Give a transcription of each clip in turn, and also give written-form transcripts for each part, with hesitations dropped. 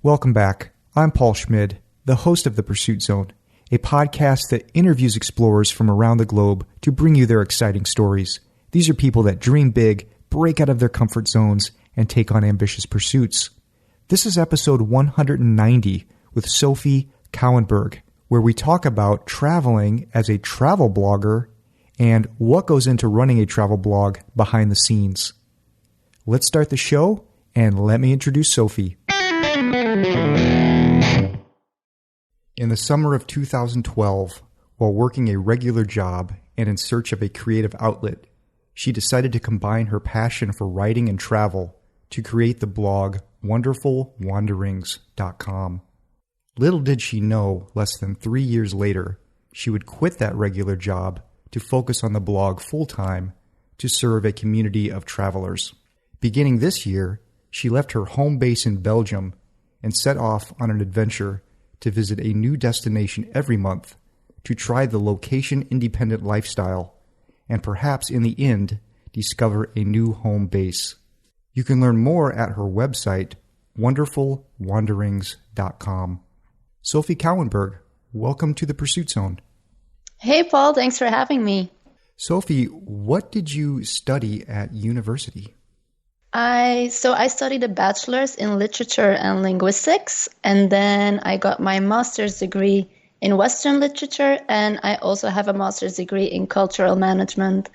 Welcome back. I'm Paul Schmid, the host of The Pursuit Zone, a podcast that interviews explorers from around the globe to bring you their exciting stories. These are people that dream big, break out of their comfort zones, and take on ambitious pursuits. This is episode 190 with Sofie Couwenbergh, where we talk about traveling as a travel blogger and what goes into running a travel blog behind the scenes. Let's start the show, and let me introduce Sofie. In the summer of 2012, while working a regular job and in search of a creative outlet, she decided to combine her passion for writing and travel to create the blog WonderfulWanderings.com. Little did she know, less than 3 years later, she would quit that regular job to focus on the blog full-time to serve a community of travelers. Beginning this year, she left her home base in Belgium and set off on an adventure to visit a new destination every month to try the location-independent lifestyle and perhaps in the end discover a new home base. You can learn more at her website, WonderfulWanderings.com. Sofie Couwenbergh, welcome to the Pursuit Zone. Hey, Paul. Thanks for having me. Sofie, what did you study at university? I studied a bachelor's in literature and linguistics, and then I got my master's degree in Western literature, and I also have a master's degree in cultural management.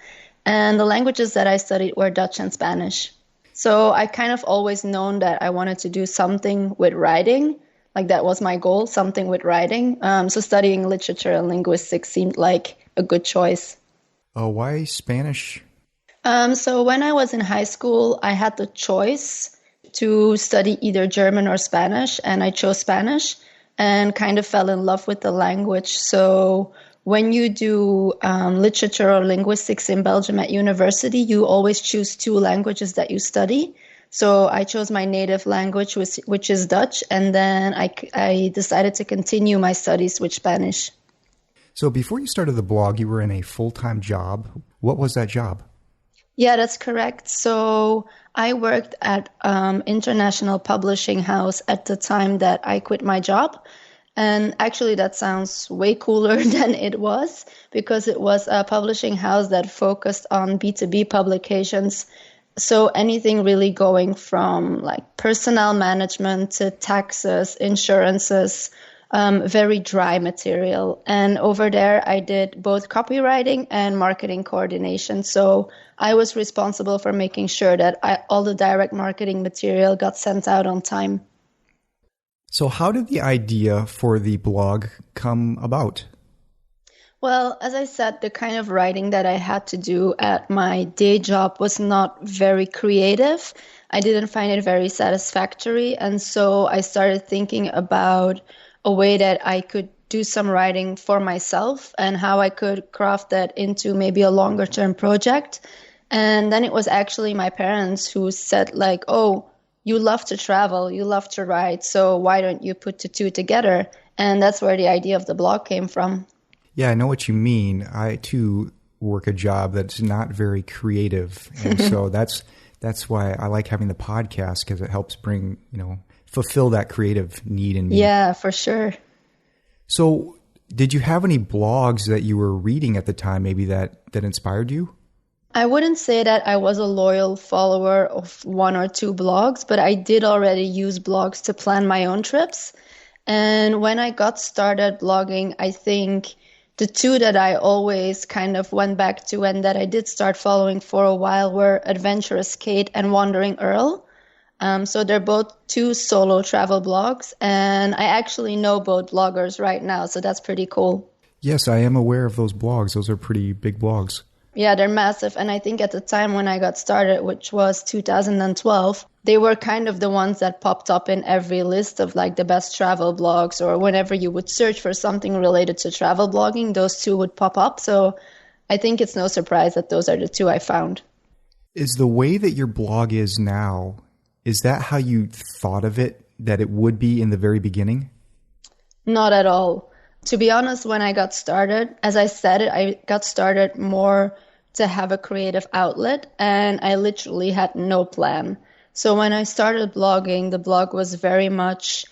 And the languages that I studied were Dutch and Spanish. So I kind of always known that I wanted to do something with writing, like that was my goal, something with writing. So studying literature and linguistics seemed like a good choice. Why Spanish? So when I was in high school, I had the choice to study either German or Spanish, and I chose Spanish and kind of fell in love with the language. So when you do literature or linguistics in Belgium at university, you always choose two languages that you study. So I chose my native language, which is Dutch, and then I decided to continue my studies with Spanish. So before you started the blog, you were in a full-time job. What was that job? Yeah, that's correct. So I worked at international publishing house at the time that I quit my job. And actually, that sounds way cooler than it was, because it was a publishing house that focused on B2B publications. So anything really going from like personnel management to taxes, insurances, very dry material. And over there, I did both copywriting and marketing coordination. So I was responsible for making sure that all the direct marketing material got sent out on time. So how did the idea for the blog come about? Well, as I said, the kind of writing that I had to do at my day job was not very creative. I didn't find it very satisfactory. And so I started thinking about a way that I could do some writing for myself and how I could craft that into maybe a longer term project. And then it was actually my parents who said like, oh, you love to travel, you love to write, so why don't you put the two together? And that's where the idea of the blog came from. Yeah, I know what you mean. I too work a job that's not very creative. And so that's why I like having the podcast, because it helps bring, fulfill that creative need in me. Yeah, for sure. So did you have any blogs that you were reading at the time maybe that inspired you? I wouldn't say that I was a loyal follower of one or two blogs, but I did already use blogs to plan my own trips. And when I got started blogging, I think the two that I always kind of went back to and that I did start following for a while were Adventurous Kate and Wandering Earl. So they're both two solo travel blogs, and I actually know both bloggers right now, so that's pretty cool. Yes, I am aware of those blogs. Those are pretty big blogs. Yeah, they're massive. And I think at the time when I got started, which was 2012, they were kind of the ones that popped up in every list of like the best travel blogs, or whenever you would search for something related to travel blogging, those two would pop up. So I think it's no surprise that those are the two I found. Is the way that your blog is now, is that how you thought of it, that it would be in the very beginning? Not at all. To be honest, when I got started, as I said, I got started more to have a creative outlet, and I literally had no plan. So when I started blogging, the blog was very much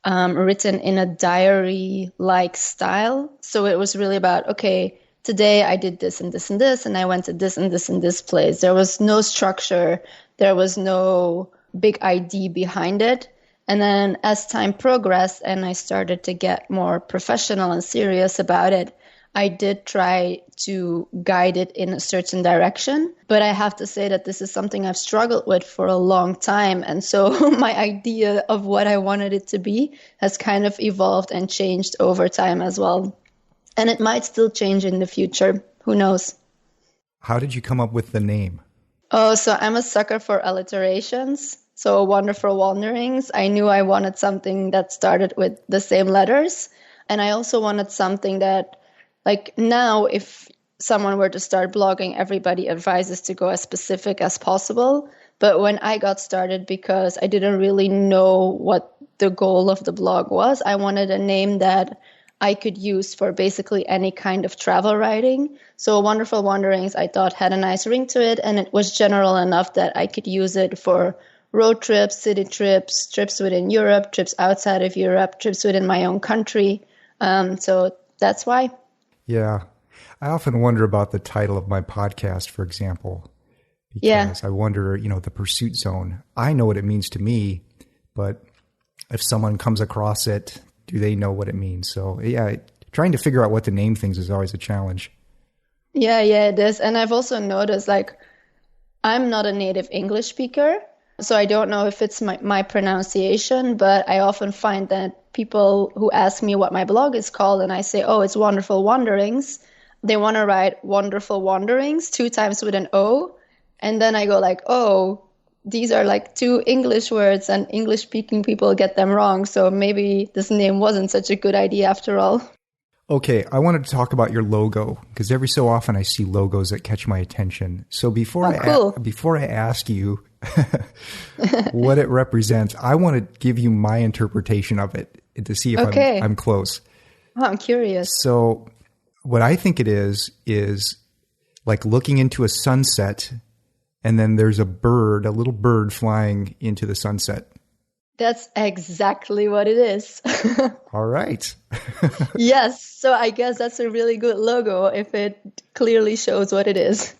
written in a diary-like style. So it was really about, okay, today I did this and this and this, and I went to this and this and this place. There was no structure. There was no big idea behind it. And then as time progressed and I started to get more professional and serious about it, I did try to guide it in a certain direction. But I have to say that this is something I've struggled with for a long time. And so my idea of what I wanted it to be has kind of evolved and changed over time as well. And it might still change in the future. Who knows? How did you come up with the name? Oh, so I'm a sucker for alliterations. So Wonderful Wanderings. I knew I wanted something that started with the same letters. And I also wanted something that, like now, if someone were to start blogging, everybody advises to go as specific as possible. But when I got started, because I didn't really know what the goal of the blog was, I wanted a name that I could use for basically any kind of travel writing. So Wonderful Wanderings, I thought, had a nice ring to it, and it was general enough that I could use it for road trips, city trips, trips within Europe, trips outside of Europe, trips within my own country. So that's why. Yeah. I often wonder about the title of my podcast, for example, because I wonder, the pursuit zone. I know what it means to me, but if someone comes across it, do they know what it means? So yeah, trying to figure out what to name things is always a challenge. Yeah, it is. And I've also noticed, like, I'm not a native English speaker, so I don't know if it's my pronunciation, but I often find that people who ask me what my blog is called and I say, oh, it's Wonderful Wanderings, they want to write Wonderful Wanderings 2 times with an O. And then I go like, oh, these are like 2 English words and English speaking people get them wrong. So maybe this name wasn't such a good idea after all. Okay, I wanted to talk about your logo because every so often I see logos that catch my attention. So before I ask you what it represents, I want to give you my interpretation of it to see if I'm close. Oh, I'm curious. So what I think it is like looking into a sunset, and then there's a little bird flying into the sunset. That's exactly what it is. All right. Yes. So I guess that's a really good logo if it clearly shows what it is.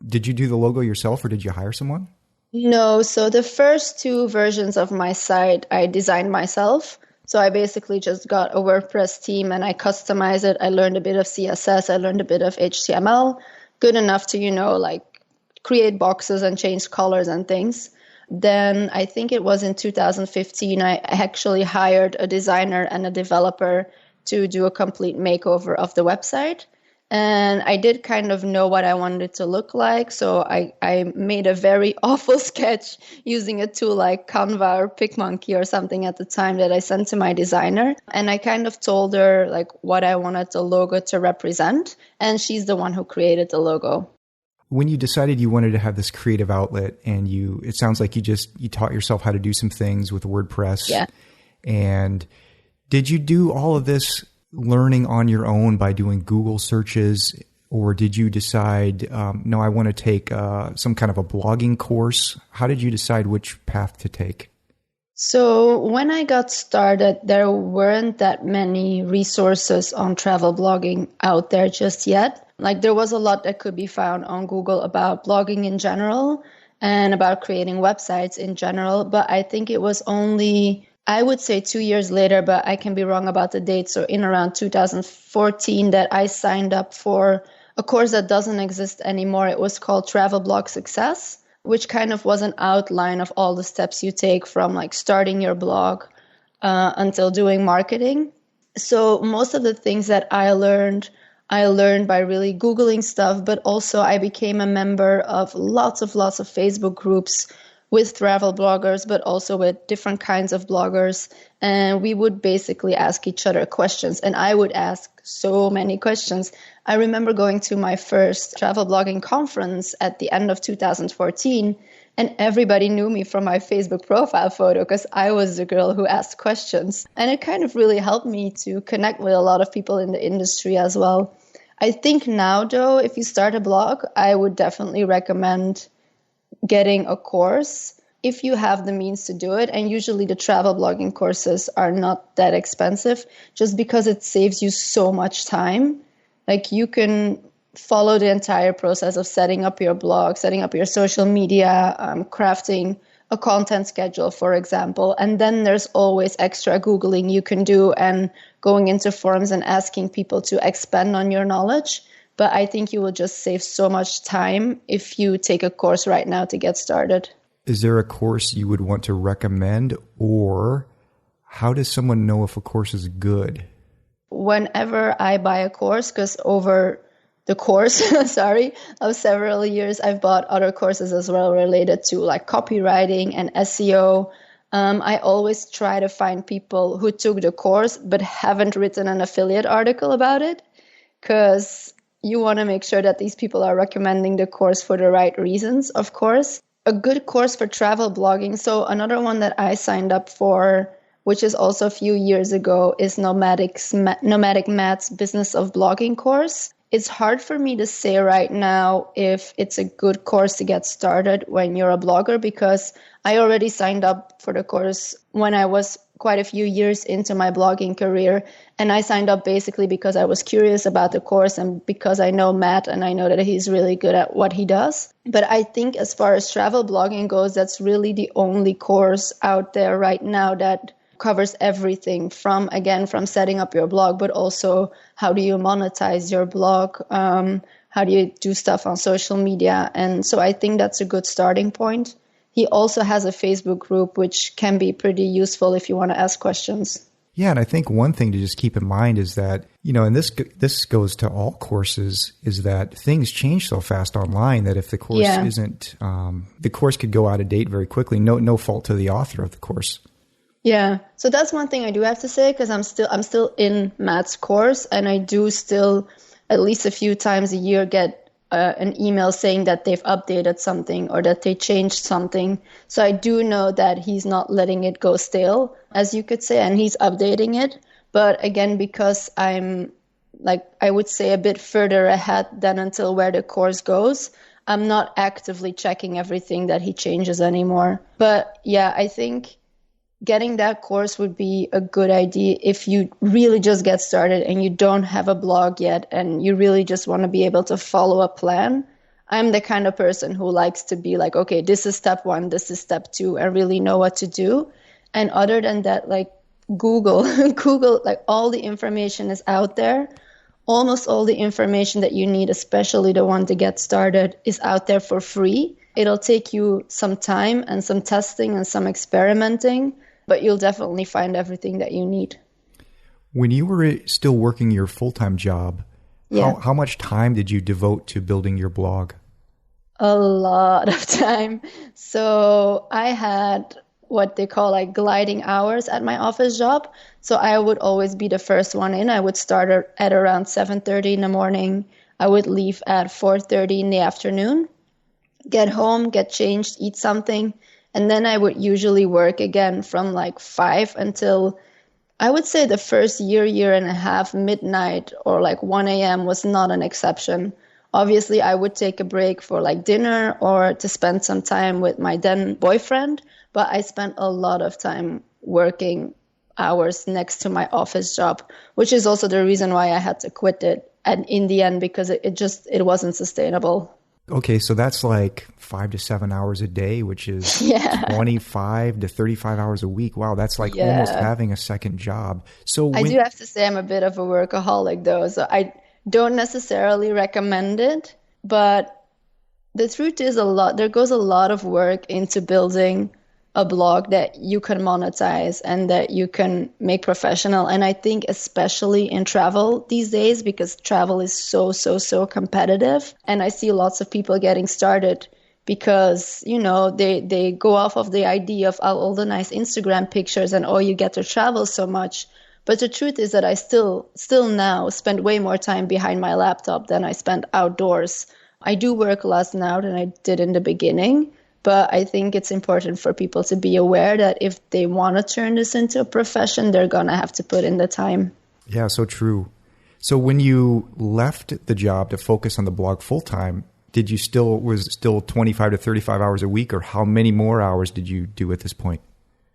Did you do the logo yourself or did you hire someone? No. So the first 2 versions of my site, I designed myself. So I basically just got a WordPress team and I customized it. I learned a bit of CSS. I learned a bit of HTML, good enough to, like create boxes and change colors and things. Then I think it was in 2015, I actually hired a designer and a developer to do a complete makeover of the website. And I did kind of know what I wanted it to look like. So I made a very awful sketch using a tool like Canva or PicMonkey or something at the time that I sent to my designer. And I kind of told her like what I wanted the logo to represent. And she's the one who created the logo. When you decided you wanted to have this creative outlet and it sounds like you taught yourself how to do some things with WordPress. Yeah. And did you do all of this learning on your own by doing Google searches, or did you decide, no, I want to take some kind of a blogging course? How did you decide which path to take? So when I got started, there weren't that many resources on travel blogging out there just yet. Like there was a lot that could be found on Google about blogging in general and about creating websites in general. But I think it was only, I would say 2 years later, but I can be wrong about the date. So in around 2014 that I signed up for a course that doesn't exist anymore. It was called Travel Blog Success, which kind of was an outline of all the steps you take from like starting your blog until doing marketing. So most of the things that I learned by really Googling stuff, but also I became a member of lots of Facebook groups with travel bloggers, but also with different kinds of bloggers. And we would basically ask each other questions. And I would ask so many questions. I remember going to my first travel blogging conference at the end of 2014, and everybody knew me from my Facebook profile photo because I was the girl who asked questions. And it kind of really helped me to connect with a lot of people in the industry as well. I think now, though, if you start a blog, I would definitely recommend getting a course. if you have the means to do it, and usually the travel blogging courses are not that expensive, just because it saves you so much time. Like you can follow the entire process of setting up your blog, setting up your social media, crafting a content schedule, for example. And then there's always extra Googling you can do and going into forums and asking people to expand on your knowledge. But I think you will just save so much time if you take a course right now to get started. Is there a course you would want to recommend, or how does someone know if a course is good? Whenever I buy a course, because over the course, of several years, I've bought other courses as well related to like copywriting and SEO. I always try to find people who took the course but haven't written an affiliate article about it, because you want to make sure that these people are recommending the course for the right reasons, of course. A good course for travel blogging. So another one that I signed up for, which is also a few years ago, is Nomadic Matt's Business of Blogging course. It's hard for me to say right now if it's a good course to get started when you're a blogger, because I already signed up for the course when I was quite a few years into my blogging career. And I signed up basically because I was curious about the course and because I know Matt and I know that he's really good at what he does. But I think as far as travel blogging goes, that's really the only course out there right now that covers everything from setting up your blog, but also how do you monetize your blog? How do you do stuff on social media? And so I think that's a good starting point. He also has a Facebook group, which can be pretty useful if you want to ask questions. Yeah, and I think one thing to just keep in mind is that, and this goes to all courses, is that things change so fast online that if the course isn't, the course could go out of date very quickly. No fault to the author of the course. Yeah, so that's one thing I do have to say, because I'm still in Matt's course, and I do still at least a few times a year get an email saying that they've updated something or that they changed something. So I do know that he's not letting it go stale, as you could say, and he's updating it. But again, because I'm I would say a bit further ahead than until where the course goes, I'm not actively checking everything that he changes anymore. But yeah, I think getting that course would be a good idea if you really just get started and you don't have a blog yet and you really just want to be able to follow a plan. I'm the kind of person who likes to be like, okay, this is step 1, this is step 2, and really know what to do. And other than that, Google, all the information is out there. Almost all the information that you need, especially the one to get started, is out there for free. It'll take you some time and some testing and some experimenting, but you'll definitely find everything that you need. When you were still working your full-time job, how much time did you devote to building your blog? A lot of time. So I had what they call gliding hours at my office job. So I would always be the first one in. I would start at around 7:30 in the morning. I would leave at 4:30 in the afternoon, get home, get changed, eat something. And then I would usually work again from 5 until, I would say the first year and a half, midnight or 1 a.m. was not an exception. Obviously, I would take a break for dinner or to spend some time with my then boyfriend, but I spent a lot of time working hours next to my office job, which is also the reason why I had to quit it in the end, because it wasn't sustainable. Okay, so that's 5 to 7 hours a day, which is 25 to 35 hours a week. Wow, that's almost having a second job. So I do have to say I'm a bit of a workaholic though, so I don't necessarily recommend it, but the truth is there goes a lot of work into building a blog that you can monetize and that you can make professional. And I think especially in travel these days, because travel is so competitive. And I see lots of people getting started because, they go off of the idea of all the nice Instagram pictures and, you get to travel so much. But the truth is that I still now spend way more time behind my laptop than I spend outdoors. I do work less now than I did in the beginning. But I think it's important for people to be aware that if they want to turn this into a profession, they're going to have to put in the time. Yeah, so true. So when you left the job to focus on the blog full-time, did you was still 25 to 35 hours a week, or how many more hours did you do at this point?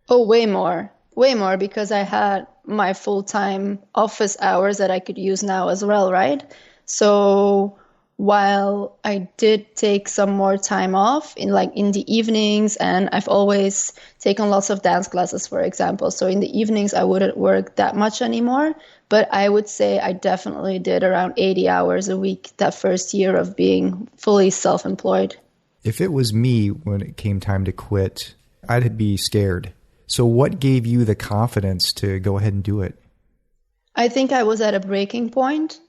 Oh, way more. Way more, because I had my full-time office hours that I could use now as well, right? So while I did take some more time off in the evenings, and I've always taken lots of dance classes, for example. So in the evenings, I wouldn't work that much anymore, but I would say I definitely did around 80 hours a week that first year of being fully self-employed. If it was me when it came time to quit, I'd be scared. So what gave you the confidence to go ahead and do it? I think I was at a breaking point.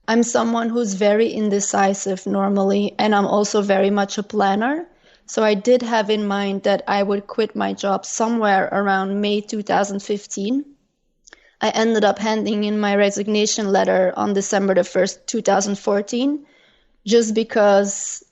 I'm someone who's very indecisive normally, and I'm also very much a planner. So I did have in mind that I would quit my job somewhere around May 2015. I ended up handing in my resignation letter on December the 1st, 2014, just because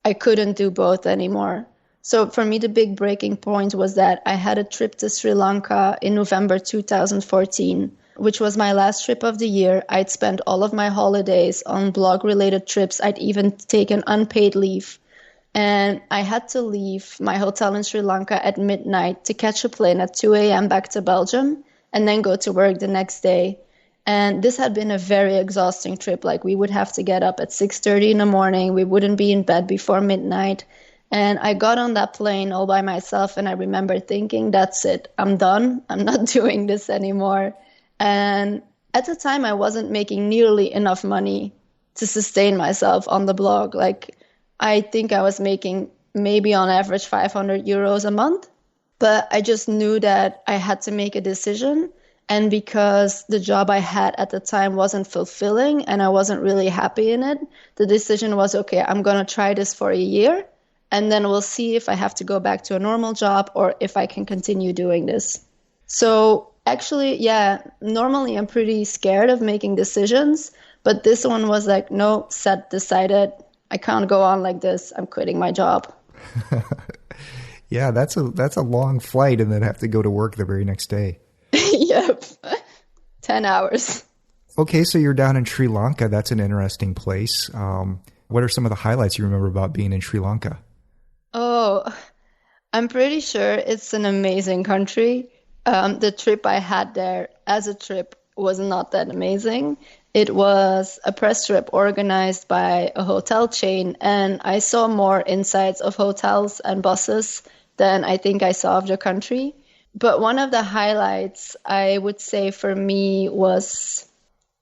I couldn't do both anymore. So for me, the big breaking point was that I had a trip to Sri Lanka in November 2014, which was my last trip of the year. I'd spent all of my holidays on blog-related trips. I'd even taken unpaid leave. And I had to leave my hotel in Sri Lanka at midnight to catch a plane at 2 a.m. back to Belgium and then go to work the next day. And this had been a very exhausting trip. We would have to get up at 6:30 in the morning. We wouldn't be in bed before midnight. And I got on that plane all by myself, and I remember thinking, that's it, I'm done. I'm not doing this anymore. And at the time, I wasn't making nearly enough money to sustain myself on the blog. I think I was making maybe on average 500 euros a month. But I just knew that I had to make a decision. And because the job I had at the time wasn't fulfilling and I wasn't really happy in it, the decision was, okay, I'm going to try this for a year. And then we'll see if I have to go back to a normal job or if I can continue doing this. So actually, yeah, normally I'm pretty scared of making decisions. But this one was no, set, decided. I can't go on like this. I'm quitting my job. Yeah, that's a long flight and then have to go to work the very next day. Yep. 10 hours. Okay, so you're down in Sri Lanka. That's an interesting place. What are some of the highlights you remember about being in Sri Lanka? Oh, I'm pretty sure it's an amazing country. The trip I had there as a trip was not that amazing. It was a press trip organized by a hotel chain, and I saw more insides of hotels and buses than I think I saw of the country. But one of the highlights, I would say for me, was,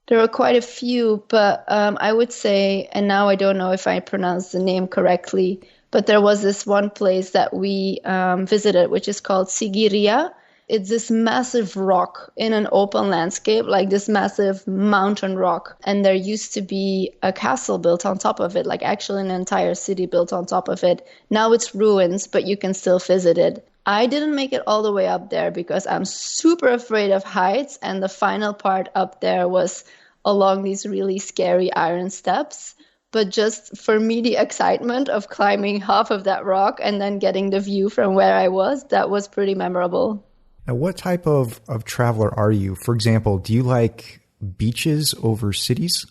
there were quite a few, but I would say, and now I don't know if I pronounced the name correctly, but there was this one place that we visited, which is called Sigiriya. It's this massive rock in an open landscape, this massive mountain rock. And there used to be a castle built on top of it, actually an entire city built on top of it. Now it's ruins, but you can still visit it. I didn't make it all the way up there because I'm super afraid of heights. And the final part up there was along these really scary iron steps. But just for me, the excitement of climbing half of that rock and then getting the view from where I was, that was pretty memorable. Now, what type of traveler are you? For example, do you like beaches over cities?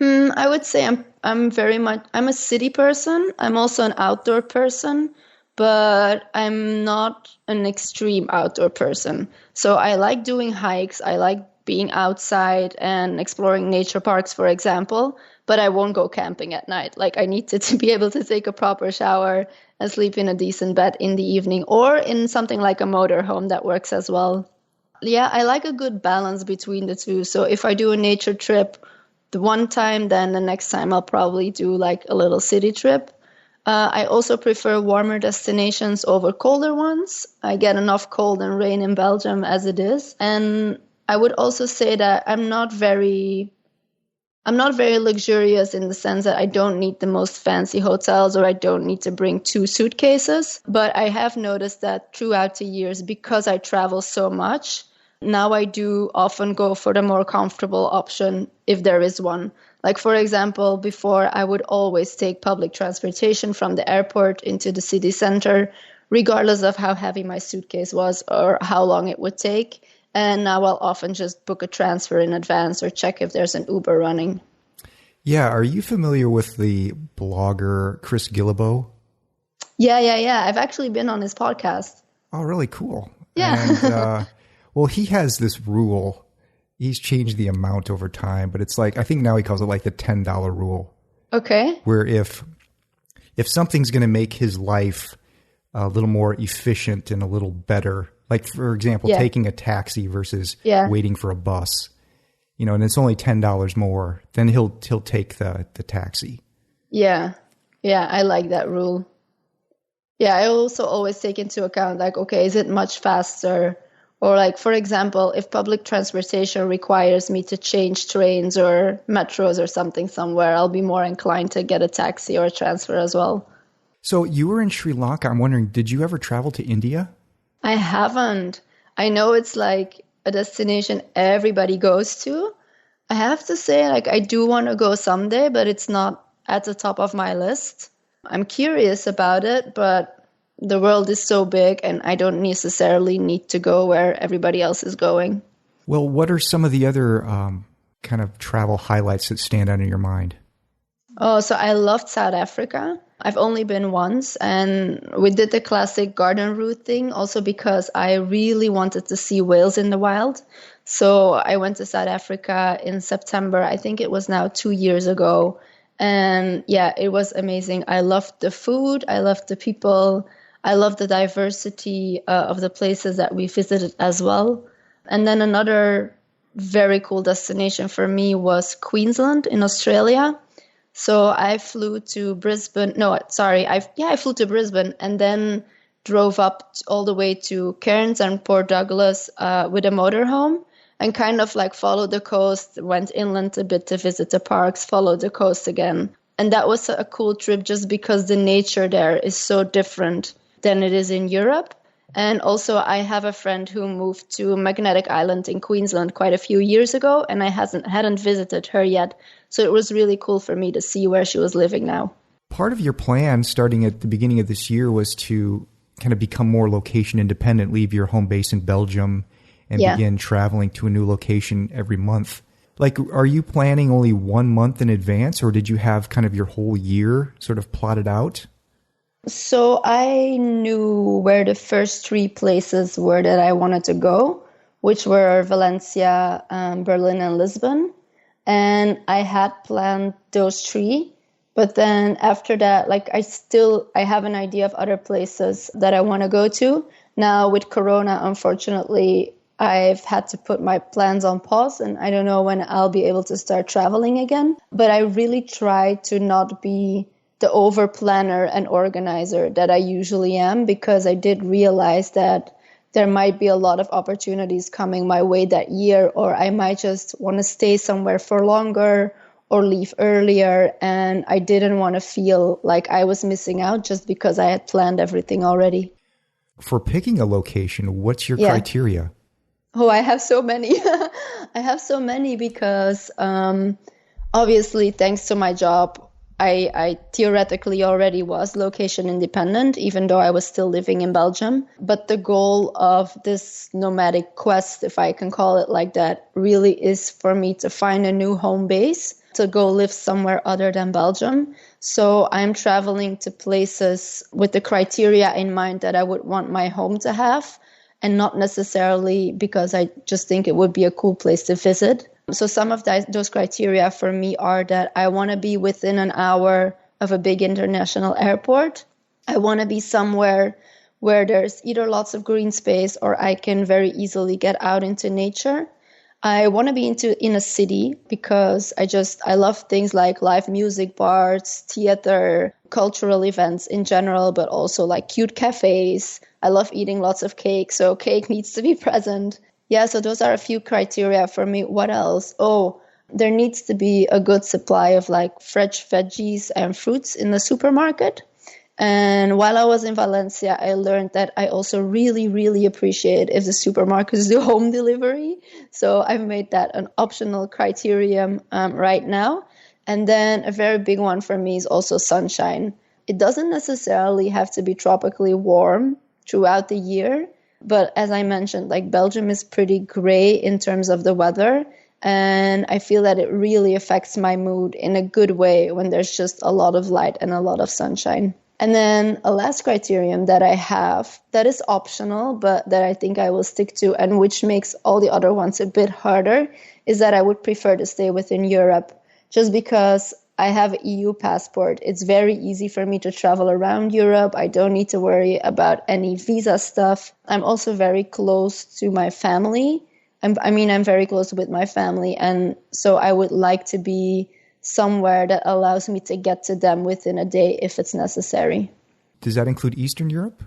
I would say I'm a city person. I'm also an outdoor person, but I'm not an extreme outdoor person. So I like doing hikes. I like being outside and exploring nature parks, for example, but I won't go camping at night. I need to be able to take a proper shower and sleep in a decent bed in the evening, or in something like a motorhome that works as well. Yeah, I like a good balance between the two. So if I do a nature trip the one time, then the next time I'll probably do a little city trip. I also prefer warmer destinations over colder ones. I get enough cold and rain in Belgium as it is. And I would also say that I'm not very luxurious in the sense that I don't need the most fancy hotels, or I don't need to bring 2 suitcases. But I have noticed that throughout the years, because I travel so much, now I do often go for the more comfortable option if there is one. For example, before I would always take public transportation from the airport into the city center, regardless of how heavy my suitcase was or how long it would take. And now I'll often just book a transfer in advance or check if there's an Uber running. Yeah, are you familiar with the blogger Chris Guillebeau? Yeah. I've actually been on his podcast. Oh, really cool. Yeah. And well, he has this rule. He's changed the amount over time, but it's like, I think now he calls it like the $10 rule. Okay. Where if something's going to make his life a little more efficient and a little better, like for example, taking a taxi versus waiting for a bus, you know, and it's only $10 more, then he'll take the taxi. Yeah. Yeah, I like that rule. Yeah, I also always take into account like, okay, is it much faster? Or like, for example, if public transportation requires me to change trains or metros or something somewhere, I'll be more inclined to get a taxi or a transfer as well. So you were in Sri Lanka. I'm wondering, did you ever travel to India? I haven't. I know it's like a destination everybody goes to. I have to say, like, I do want to go someday, but it's not at the top of my list. I'm curious about it, but the world is so big and I don't necessarily need to go where everybody else is going. Well, what are some of the other kind of travel highlights that stand out in your mind? Oh, so I loved South Africa. I've only been once, and we did the classic garden route thing also because I really wanted to see whales in the wild. So I went to South Africa in September. I think it was now 2 years ago. And yeah, it was amazing. I loved the food. I loved the people. I loved the diversity of the places that we visited as well. And then another very cool destination for me was Queensland in Australia. So I flew to Brisbane. No, sorry. I flew to Brisbane and then drove up all the way to Cairns and Port Douglas with a motorhome and kind of like followed the coast, went inland a bit to visit the parks, followed the coast again. And that was a cool trip just because the nature there is so different than it is in Europe. And also I have a friend who moved to Magnetic Island in Queensland quite a few years ago, and I hadn't visited her yet. So it was really cool for me to see where she was living now. Part of your plan starting at the beginning of this year was to kind of become more location independent, leave your home base in Belgium and begin traveling to a new location every month. Like, are you planning only 1 month in advance, or did you have kind of your whole year sort of plotted out? So I knew where the first 3 places were that I wanted to go, which were Valencia, Berlin, and Lisbon. And I had planned those 3. But then after that, like I have an idea of other places that I want to go to. Now with Corona, unfortunately, I've had to put my plans on pause and I don't know when I'll be able to start traveling again. But I really try to not be the over planner and organizer that I usually am, because I did realize that there might be a lot of opportunities coming my way that year, or I might just want to stay somewhere for longer or leave earlier. And I didn't want to feel like I was missing out just because I had planned everything already. For picking a location, what's your criteria? Oh, I have so many. I have so many because obviously, thanks to my job, I theoretically already was location independent, even though I was still living in Belgium. But the goal of this nomadic quest, if I can call it like that, really is for me to find a new home base, to go live somewhere other than Belgium. So I'm traveling to places with the criteria in mind that I would want my home to have, and not necessarily because I just think it would be a cool place to visit. So some of those criteria for me are that I want to be within an hour of a big international airport. I want to be somewhere where there's either lots of green space or I can very easily get out into nature. I want to be in a city because I love things like live music bars, theater, cultural events in general, but also like cute cafes. I love eating lots of cake, so cake needs to be present. Yeah, so those are a few criteria for me. What else? Oh, there needs to be a good supply of like fresh veggies and fruits in the supermarket. And while I was in Valencia, I learned that I also really, really appreciate if the supermarkets do home delivery. So I've made that an optional criterion right now. And then a very big one for me is also sunshine. It doesn't necessarily have to be tropically warm throughout the year. But as I mentioned, like Belgium is pretty gray in terms of the weather. And I feel that it really affects my mood in a good way when there's just a lot of light and a lot of sunshine. And then a last criterion that I have that is optional, but that I think I will stick to, and which makes all the other ones a bit harder, is that I would prefer to stay within Europe. Just because I have an EU passport, it's very easy for me to travel around Europe. I don't need to worry about any visa stuff. I'm also very close to my family. I'm very close with my family. And so I would like to be somewhere that allows me to get to them within a day if it's necessary. Does that include Eastern Europe?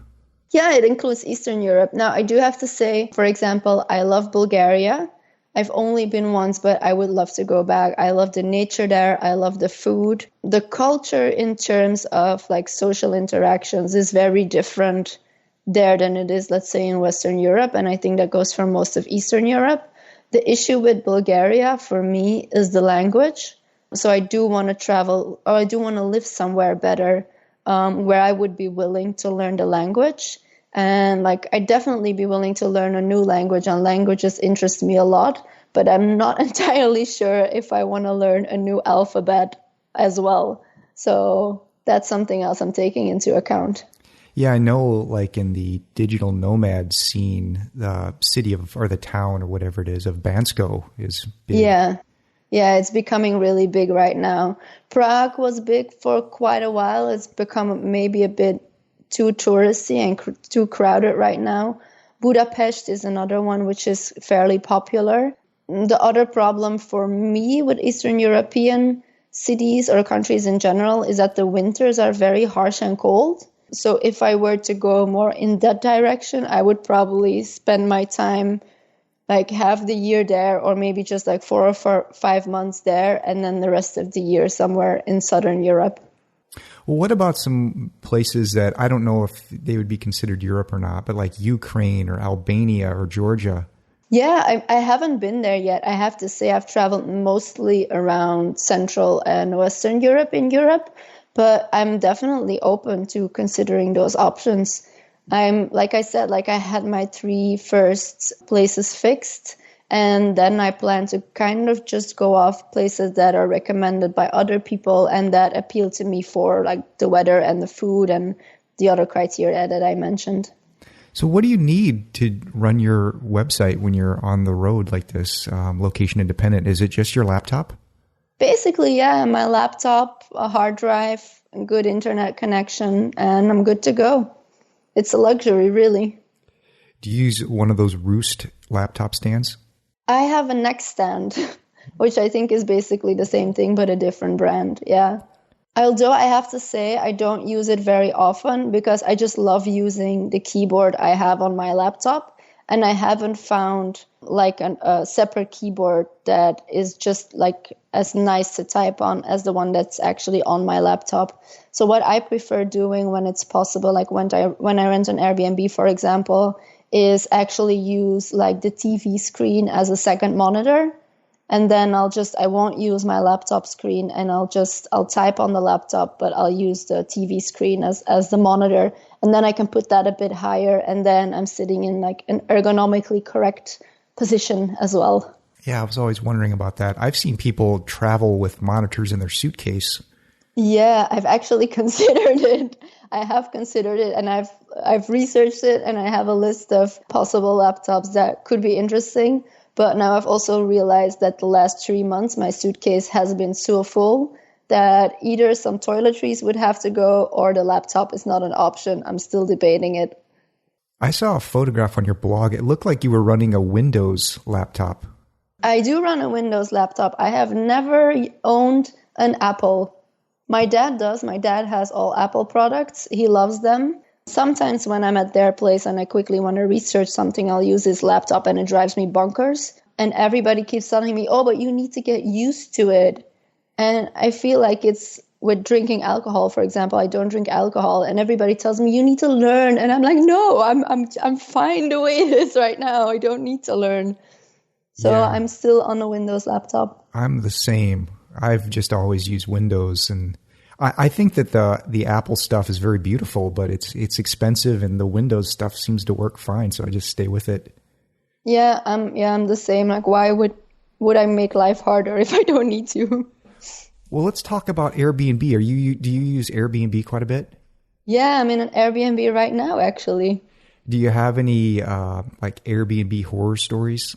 Yeah, it includes Eastern Europe. Now, I do have to say, for example, I love Bulgaria. I've only been once, but I would love to go back. I love the nature there. I love the food. The culture in terms of like social interactions is very different there than it is, let's say, in Western Europe. And I think that goes for most of Eastern Europe. The issue with Bulgaria for me is the language. So I do want to travel, or I do want to live somewhere better, where I would be willing to learn the language. And like, I'd definitely be willing to learn a new language, and languages interest me a lot, but I'm not entirely sure if I want to learn a new alphabet as well. So that's something else I'm taking into account. Yeah, I know, like in the digital nomad scene, the city of, or the town or whatever it is, of Bansko is big. Yeah, it's becoming really big right now. Prague was big for quite a while. It's become maybe a bit too touristy and too crowded right now. Budapest is another one which is fairly popular. The other problem for me with Eastern European cities or countries in general is that the winters are very harsh and cold. So if I were to go more in that direction, I would probably spend my time like half the year there, or maybe just like 4 or 5 months there, and then the rest of the year somewhere in Southern Europe. Well, what about some places that I don't know if they would be considered Europe or not, but like Ukraine or Albania or Georgia? Yeah, I haven't been there yet. I have to say I've traveled mostly around Central and Western Europe in Europe, but I'm definitely open to considering those options. Like I said, like I had my 3 first places fixed, and then I plan to kind of just go off places that are recommended by other people and that appeal to me for like the weather and the food and the other criteria that I mentioned. So what do you need to run your website when you're on the road like this, location independent? Is it just your laptop? Basically, yeah, my laptop, a hard drive, a good internet connection, and I'm good to go. It's a luxury, really. Do you use one of those Roost laptop stands? I have a neck stand, which I think is basically the same thing, but a different brand. Yeah. Although I have to say I don't use it very often because I just love using the keyboard I have on my laptop. And I haven't found like a separate keyboard that is just like as nice to type on as the one that's actually on my laptop. So what I prefer doing when it's possible, like when I rent an Airbnb, for example, is actually use like the TV screen as a second monitor. And then I won't use my laptop screen, and I'll type on the laptop, but I'll use the TV screen as the monitor. And then I can put that a bit higher, and then I'm sitting in like an ergonomically correct position as well. Yeah, I was always wondering about that. I've seen people travel with monitors in their suitcase. Yeah, I've actually considered it. I have considered it, and I've researched it, and I have a list of possible laptops that could be interesting. But now I've also realized that the last 3 months, my suitcase has been so full that either some toiletries would have to go or the laptop is not an option. I'm still debating it. I saw a photograph on your blog. It looked like you were running a Windows laptop. I do run a Windows laptop. I have never owned an Apple. My dad does. My dad has all Apple products. He loves them. Sometimes when I'm at their place and I quickly want to research something, I'll use his laptop and it drives me bonkers. And everybody keeps telling me, oh, but you need to get used to it. And I feel like it's with drinking alcohol, for example. I don't drink alcohol, and everybody tells me you need to learn. And I'm like, no, I'm fine the way it is right now. I don't need to learn. So yeah. I'm still on a Windows laptop. I'm the same. I've just always used Windows, and I think that the Apple stuff is very beautiful, but it's expensive, and the Windows stuff seems to work fine, so I just stay with it. Yeah, I'm the same. Like, why would I make life harder if I don't need to? Well, let's talk about Airbnb. Do you use Airbnb quite a bit? Yeah, I'm in an Airbnb right now, actually. Do you have any like Airbnb horror stories?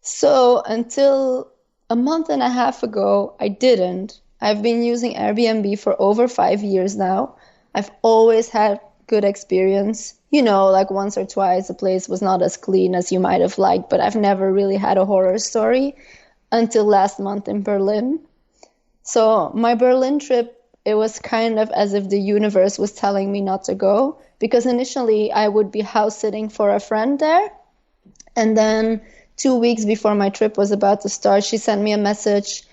So until a month and a half ago, I didn't. I've been using Airbnb for over 5 years now. I've always had good experience. You know, like once or twice the place was not as clean as you might have liked, but I've never really had a horror story until last month in Berlin. So my Berlin trip, it was kind of as if the universe was telling me not to go, because initially I would be house sitting for a friend there. And then 2 weeks before my trip was about to start, she sent me a message.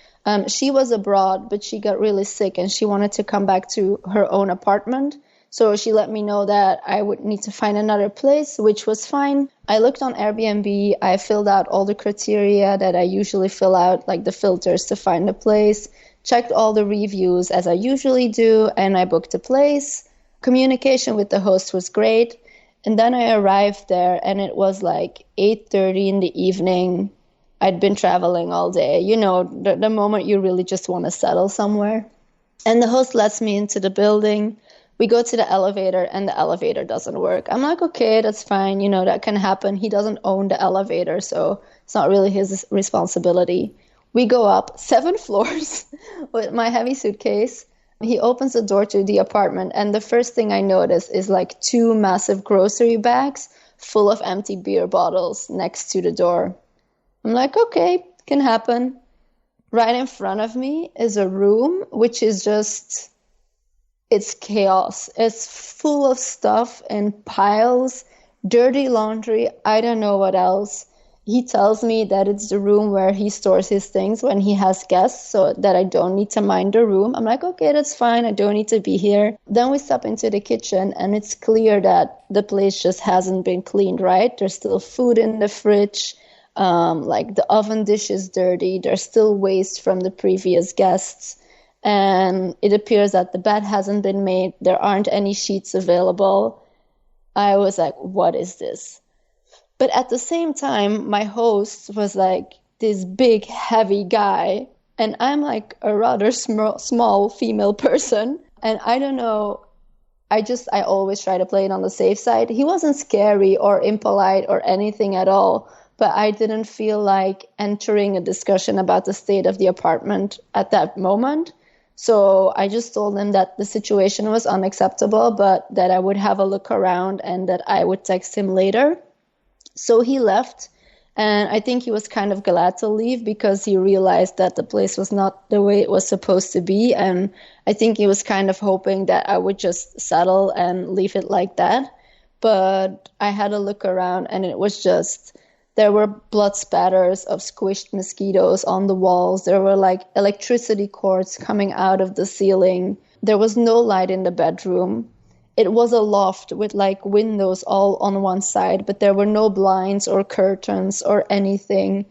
She was abroad, but she got really sick and she wanted to come back to her own apartment. So she let me know that I would need to find another place, which was fine. I looked on Airbnb. I filled out all the criteria that I usually fill out, like the filters to find a place, checked all the reviews as I usually do, and I booked a place. Communication with the host was great. And then I arrived there and it was like 8:30 in the evening. I'd been traveling all day, you know, the moment you really just want to settle somewhere. And the host lets me into the building. We go to the elevator and the elevator doesn't work. I'm like, okay, that's fine. You know, that can happen. He doesn't own the elevator, so it's not really his responsibility. We go up 7 floors with my heavy suitcase. He opens the door to the apartment, and the first thing I notice is like 2 massive grocery bags full of empty beer bottles next to the door. I'm like, okay, can happen. Right in front of me is a room, which is just, it's chaos. It's full of stuff in piles, dirty laundry, I don't know what else. He tells me that it's the room where he stores his things when he has guests, so that I don't need to mind the room. I'm like, okay, that's fine. I don't need to be here. Then we step into the kitchen, and it's clear that the place just hasn't been cleaned, right? There's still food in the fridge. Like the oven dish is dirty. There's still waste from the previous guests. And it appears that the bed hasn't been made. There aren't any sheets available. I was like, what is this? But at the same time, my host was like this big, heavy guy. And I'm like a rather small female person. And I don't know, I always try to play it on the safe side. He wasn't scary or impolite or anything at all. But I didn't feel like entering a discussion about the state of the apartment at that moment. So I just told him that the situation was unacceptable, but that I would have a look around and that I would text him later. So he left, and I think he was kind of glad to leave because he realized that the place was not the way it was supposed to be. And I think he was kind of hoping that I would just settle and leave it like that. But I had a look around, and it was just, there were blood spatters of squished mosquitoes on the walls. There were like electricity cords coming out of the ceiling. There was no light in the bedroom. It was a loft with like windows all on one side, but there were no blinds or curtains or anything.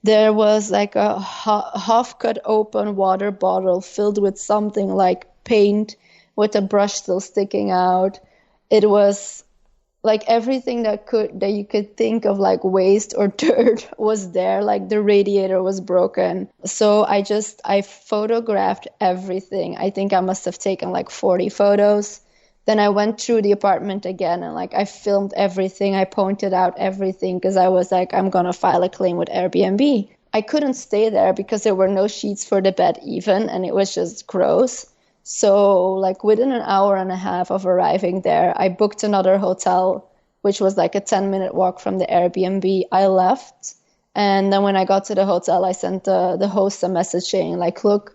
There was like a half-cut open water bottle filled with something like paint with a brush still sticking out. It was like everything that you could think of, like waste or dirt, was there. Like the radiator was broken. So I photographed everything. I think I must have taken like 40 photos. Then I went through the apartment again and like I filmed everything. I pointed out everything because I was like, I'm going to file a claim with Airbnb. I couldn't stay there because there were no sheets for the bed even, and it was just gross. So like within an hour and a half of arriving there, I booked another hotel, which was like a 10-minute walk from the Airbnb. I left. And then when I got to the hotel, I sent the host a message saying like, look,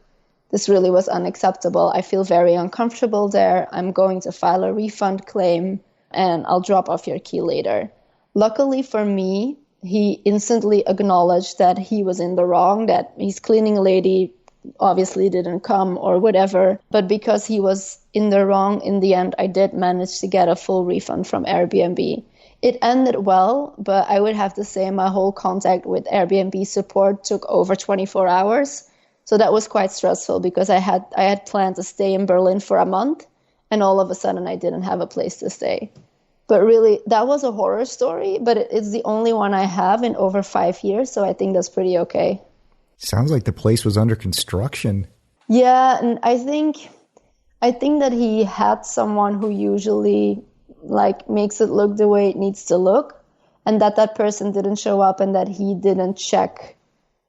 this really was unacceptable. I feel very uncomfortable there. I'm going to file a refund claim and I'll drop off your key later. Luckily for me, he instantly acknowledged that he was in the wrong, that his cleaning lady obviously didn't come or whatever. But because he was in the wrong, in the end, I did manage to get a full refund from Airbnb. It ended well, but I would have to say my whole contact with Airbnb support took over 24 hours. So that was quite stressful because I had planned to stay in Berlin for a month, and all of a sudden I didn't have a place to stay. But really, that was a horror story, but it's the only one I have in over 5 years, so I think that's pretty okay. Sounds like the place was under construction. Yeah, and I think that he had someone who usually like makes it look the way it needs to look, and that person didn't show up and that he didn't check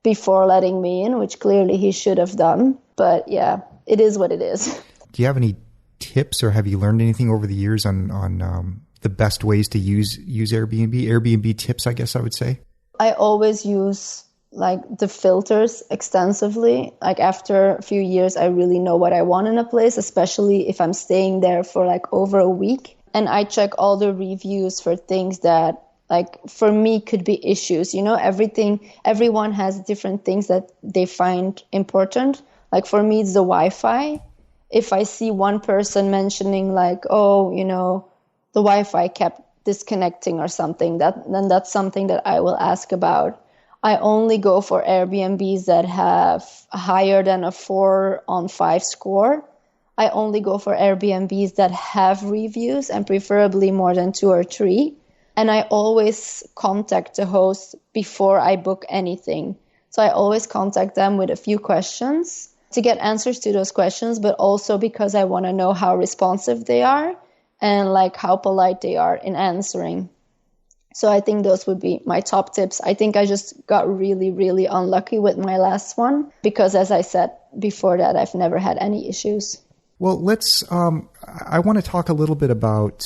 before letting me in, which clearly he should have done. But yeah, it is what it is. Do you have any tips, or have you learned anything over the years on the best ways to use Airbnb? Airbnb tips, I guess I would say. I always use like the filters extensively. Like after a few years, I really know what I want in a place, especially if I'm staying there for like over a week. And I check all the reviews for things that like for me could be issues. You know, everyone has different things that they find important. Like for me, it's the Wi-Fi. If I see one person mentioning like, oh, you know, the Wi-Fi kept disconnecting or something, then that's something that I will ask about. I only go for Airbnbs that have higher than a 4 on 5 score. I only go for Airbnbs that have reviews and preferably more than 2 or 3. And I always contact the host before I book anything. So I always contact them with a few questions to get answers to those questions, but also because I want to know how responsive they are and like how polite they are in answering. So I think those would be my top tips. I think I just got really, really unlucky with my last one because, as I said before that, I've never had any issues. Well, I want to talk a little bit about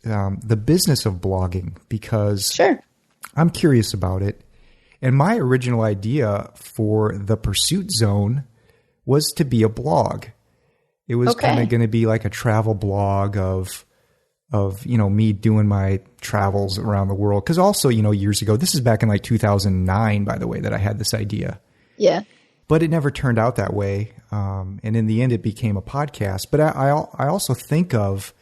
the business of blogging because Sure. I'm curious about it. And my original idea for the Pursuit Zone was to be a blog. It was kind of going to be like a travel blog of, you know, me doing my travels around the world. Because also, you know, years ago, this is back in like 2009, by the way, that I had this idea. Yeah. But it never turned out that way. And in the end, it became a podcast. But I also think of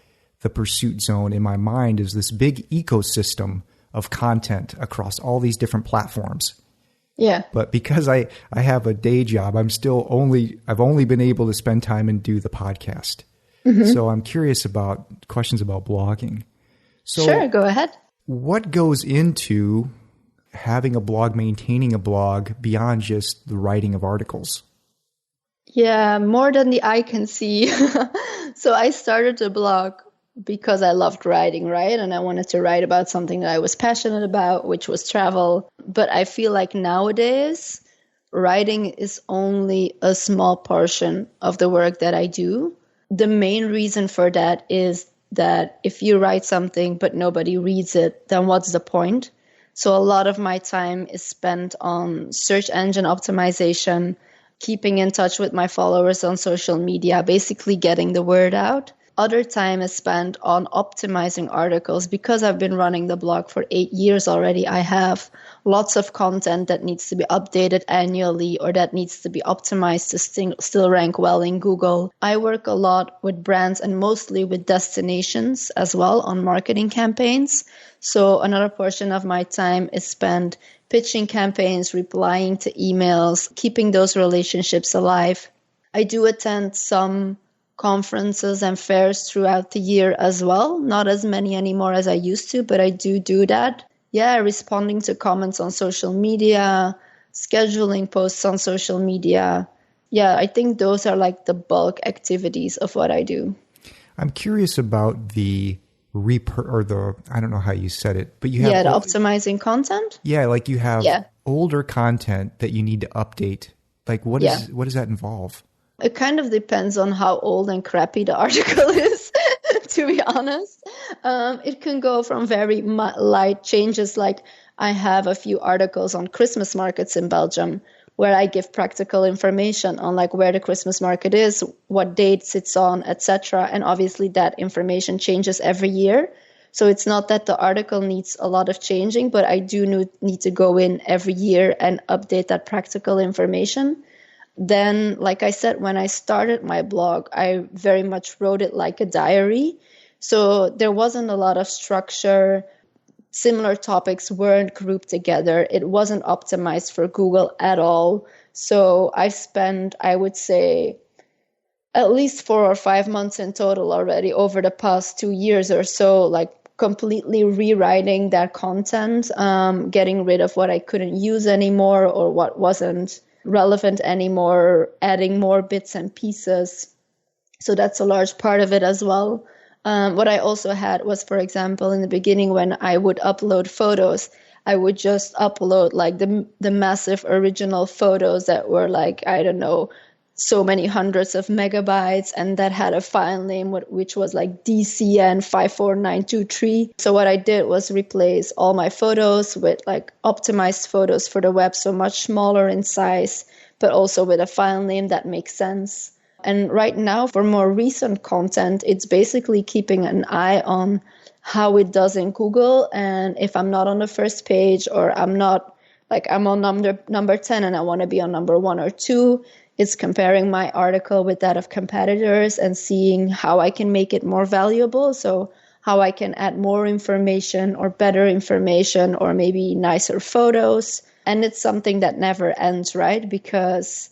the Pursuit Zone in my mind as this big ecosystem of content across all these different platforms. Yeah. But because I have a day job, I've only been able to spend time and do the podcast. Mm-hmm. So I'm curious about questions about blogging. So sure, go ahead. What goes into having a blog, maintaining a blog beyond just the writing of articles? Yeah, more than the eye can see. So I started a blog because I loved writing, right? And I wanted to write about something that I was passionate about, which was travel. But I feel like nowadays, writing is only a small portion of the work that I do. The main reason for that is that if you write something but nobody reads it, then what's the point? So a lot of my time is spent on search engine optimization, keeping in touch with my followers on social media, basically getting the word out. Other time is spent on optimizing articles. Because I've been running the blog for 8 years already, I have lots of content that needs to be updated annually or that needs to be optimized to still rank well in Google. I work a lot with brands and mostly with destinations as well on marketing campaigns. So another portion of my time is spent pitching campaigns, replying to emails, keeping those relationships alive. I do attend some conferences and fairs throughout the year as well. Not as many anymore as I used to, but I do that. Yeah, responding to comments on social media, scheduling posts on social media. Yeah, I think those are like the bulk activities of what I do. I'm curious about the I don't know how you said it, but you have... Yeah, the optimizing content? Yeah, like you have older content that you need to update. Like what does that involve? It kind of depends on how old and crappy the article is, to be honest. It can go from very light changes, like I have a few articles on Christmas markets in Belgium where I give practical information on like where the Christmas market is, what dates it's on, etc. And obviously that information changes every year. So it's not that the article needs a lot of changing, but I do need to go in every year and update that practical information. Then, like I said, when I started my blog, I very much wrote it like a diary. So there wasn't a lot of structure. Similar topics weren't grouped together. It wasn't optimized for Google at all. So I spent, I would say, at least 4 or 5 months in total already over the past 2 years or so, like completely rewriting that content, getting rid of what I couldn't use anymore or what wasn't relevant anymore, adding more bits and pieces. So that's a large part of it as well. What I also had was, for example, in the beginning when I would upload photos, I would just upload like the massive original photos that were like, I don't know, so many hundreds of megabytes, and that had a file name which was like DCN54923. So what I did was replace all my photos with like optimized photos for the web, so much smaller in size, but also with a file name that makes sense. And right now, for more recent content, it's basically keeping an eye on how it does in Google. And if I'm not on the first page, or I'm not, like I'm on number 10 and I want to be on number 1 or 2, it's comparing my article with that of competitors and seeing how I can make it more valuable. So how I can add more information or better information or maybe nicer photos. And it's something that never ends, right? Because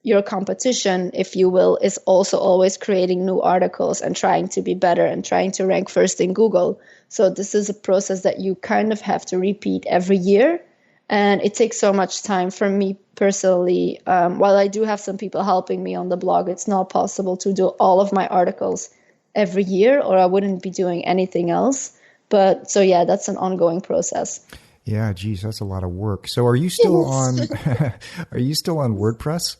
your competition, if you will, is also always creating new articles and trying to be better and trying to rank first in Google. So this is a process that you kind of have to repeat every year. And it takes so much time for me personally. While I do have some people helping me on the blog, it's not possible to do all of my articles every year, or I wouldn't be doing anything else. But so, yeah, that's an ongoing process. Yeah, geez, that's a lot of work. So are you still on are you still on WordPress?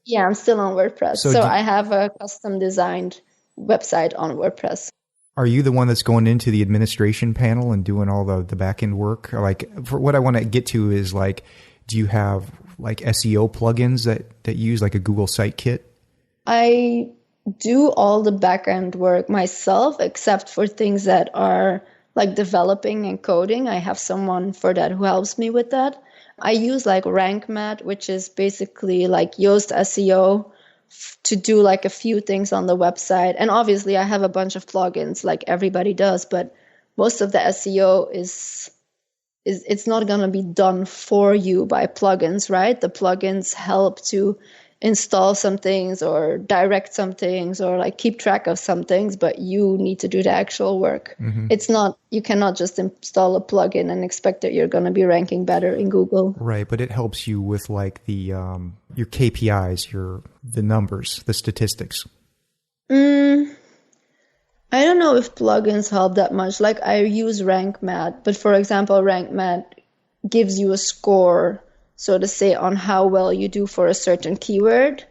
Yeah, I'm still on WordPress. So I have a custom designed website on WordPress. Are you the one that's going into the administration panel and doing all the back end work? Like, for what I want to get to is like, do you have like SEO plugins that use like a Google Site Kit? I do all the back end work myself, except for things that are like developing and coding. I have someone for that who helps me with that. I use like RankMath, which is basically like Yoast SEO to do like a few things on the website. And obviously I have a bunch of plugins like everybody does, but most of the SEO is it's not going to be done for you by plugins, right? The plugins help to install some things or direct some things or like keep track of some things, but you need to do the actual work. Mm-hmm. It's not, you cannot just install a plugin and expect that you're going to be ranking better in Google. Right, but it helps you with like the your KPIs, the numbers, the statistics. I don't know if plugins help that much. Like I use RankMath, but for example, RankMath gives you a score, so to say, on how well you do for a certain keyword,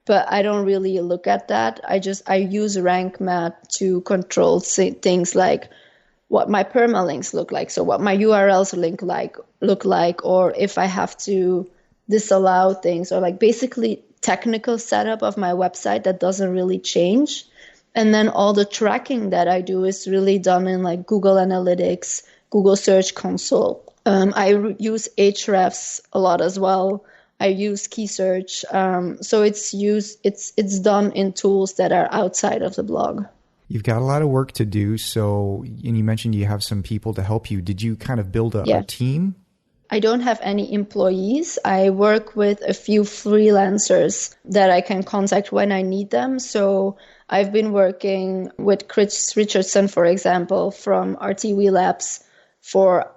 but I don't really look at that. I use RankMath to control things like what my permalinks look like, so what my URLs look like, or if I have to disallow things, or like basically technical setup of my website that doesn't really change. And then all the tracking that I do is really done in like Google Analytics, Google Search Console. I use Ahrefs a lot as well. I use Key Search. So it's done in tools that are outside of the blog. You've got a lot of work to do. So, and you mentioned you have some people to help you. Did you kind of build a team? I don't have any employees. I work with a few freelancers that I can contact when I need them. So I've been working with Chris Richardson, for example, from RTV Labs for,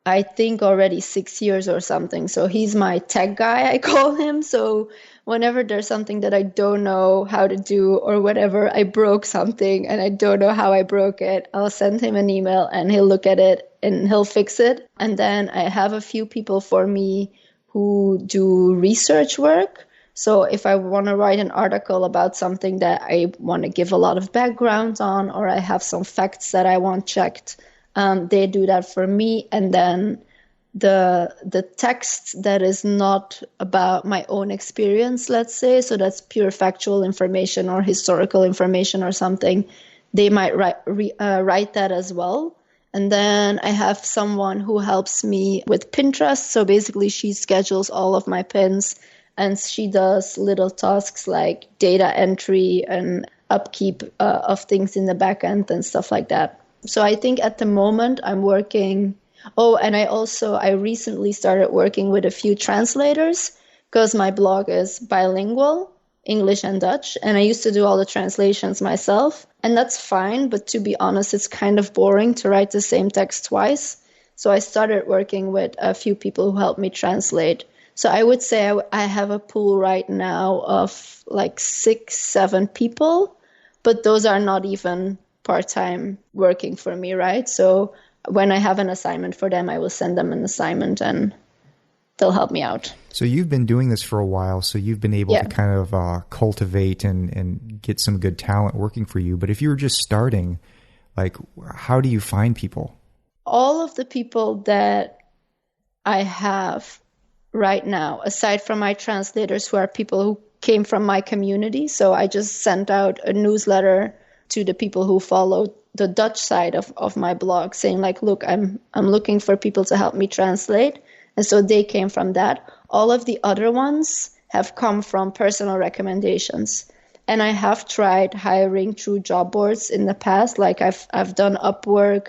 I think, already 6 years or something. So he's my tech guy, I call him. So whenever there's something that I don't know how to do, or whatever, I broke something and I don't know how I broke it, I'll send him an email and he'll look at it and he'll fix it. And then I have a few people for me who do research work. So if I want to write an article about something that I want to give a lot of background on, or I have some facts that I want checked, they do that for me. And then the text that is not about my own experience, let's say, so that's pure factual information or historical information or something, they might write that as well. And then I have someone who helps me with Pinterest. So basically she schedules all of my pins and she does little tasks like data entry and upkeep of things in the back end and stuff like that. So I think at the moment I'm working. Oh, and I recently started working with a few translators because my blog is bilingual, English and Dutch. And I used to do all the translations myself. And that's fine. But to be honest, it's kind of boring to write the same text twice. So I started working with a few people who helped me translate. So I would say I have a pool right now of like 6, 7 people, but those are not even part-time working for me, right? So when I have an assignment for them, I will send them an assignment and they'll help me out. So you've been doing this for a while, so you've been able to kind of cultivate and get some good talent working for you. But if you were just starting, like, how do you find people? All of the people that I have right now, aside from my translators, who are people who came from my community. So I just sent out a newsletter to the people who follow the Dutch side of my blog saying like, look, I'm looking for people to help me translate. And so they came from that. All of the other ones have come from personal recommendations. And I have tried hiring through job boards in the past. Like I've done Upwork.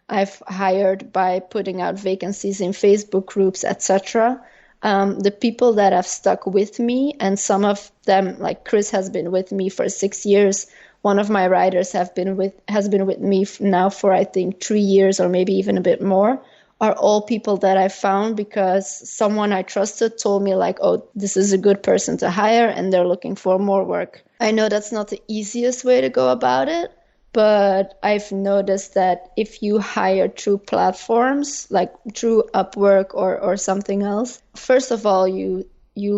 I've hired by putting out vacancies in Facebook groups, etc. The people that have stuck with me, and some of them, like Chris, has been with me for 6 years. One of my writers has been with me now for I think 3 years or maybe even a bit more. Are all people that I found because someone I trusted told me like, oh, this is a good person to hire and they're looking for more work. I know that's not the easiest way to go about it, but I've noticed that if you hire through platforms like through Upwork or something else, first of all, you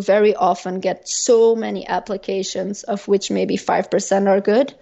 very often get so many applications, of which maybe 5% are good.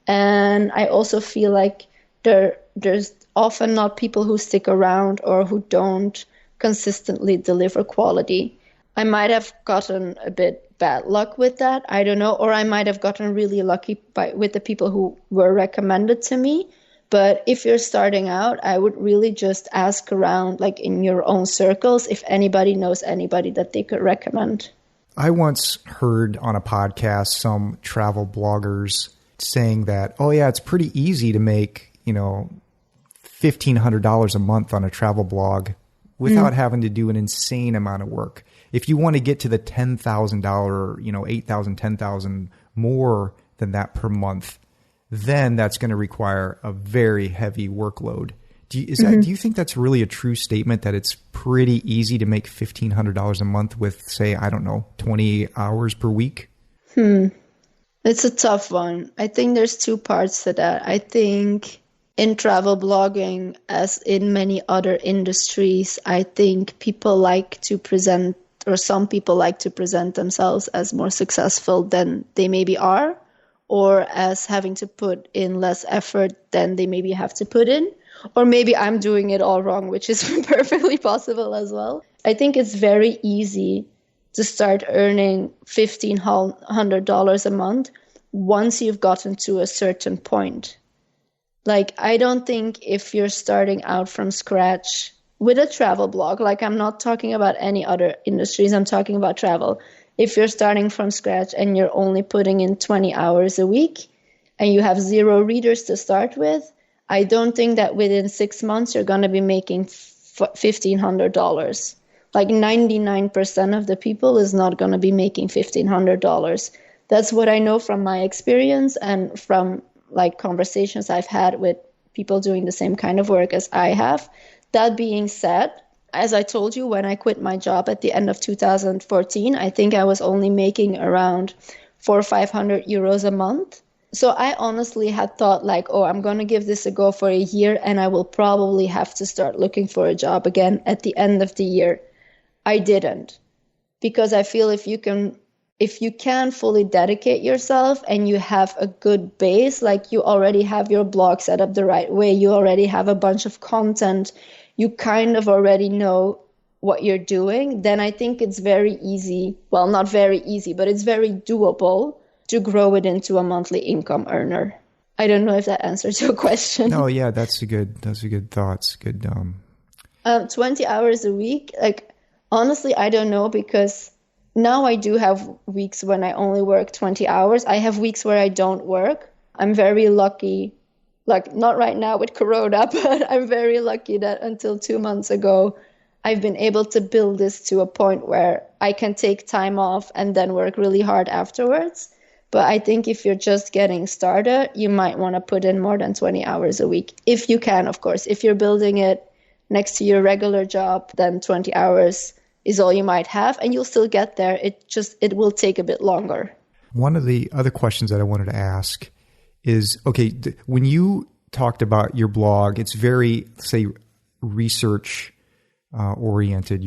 And I also feel like there's often not people who stick around or who don't consistently deliver quality. I might have gotten a bit bad luck with that. I don't know. Or I might have gotten really lucky with the people who were recommended to me. But if you're starting out, I would really just ask around, like in your own circles, if anybody knows anybody that they could recommend. I once heard on a podcast some travel bloggers saying that, oh yeah, it's pretty easy to make, $1,500 a month on a travel blog without having to do an insane amount of work. If you want to get to the $10,000, $8,000, $10,000 more than that per month, then that's going to require a very heavy workload. Do you think that's really a true statement, that it's pretty easy to make $1,500 a month with, say, 20 hours per week? It's a tough one. I think there's two parts to that. I think in travel blogging, as in many other industries, I think people like to present, or some people like to present themselves as more successful than they maybe are, or as having to put in less effort than they maybe have to put in. Or maybe I'm doing it all wrong, which is perfectly possible as well. I think it's very easy to start earning $1,500 a month once you've gotten to a certain point. Like, I don't think if you're starting out from scratch with a travel blog, like I'm not talking about any other industries, I'm talking about travel. If you're starting from scratch and you're only putting in 20 hours a week and you have 0 readers to start with, I don't think that within 6 months you're going to be making $1,500. Like 99% of the people is not going to be making $1,500. That's what I know from my experience and from like conversations I've had with people doing the same kind of work as I have. That being said, as I told you, when I quit my job at the end of 2014, I think I was only making around 400 or 500 euros a month. So I honestly had thought like, oh, I'm going to give this a go for a year and I will probably have to start looking for a job again at the end of the year. I didn't, because I feel if you can fully dedicate yourself and you have a good base, like you already have your blog set up the right way, you already have a bunch of content, you kind of already know what you're doing, then I think it's very easy, well, not very easy, but it's very doable to grow it into a monthly income earner. I don't know if that answers your question. No, yeah, that's a good thoughts. Good. 20 hours a week, like, honestly, I don't know, because now I do have weeks when I only work 20 hours. I have weeks where I don't work. I'm very lucky, like not right now with Corona, but I'm very lucky that until 2 months ago, I've been able to build this to a point where I can take time off and then work really hard afterwards. But I think if you're just getting started, you might want to put in more than 20 hours a week. If you can, of course. If you're building it next to your regular job, then 20 hours is all you might have, and you'll still get there. It will take a bit longer. One of the other questions that I wanted to ask is, okay, when you talked about your blog, it's very, say, research oriented.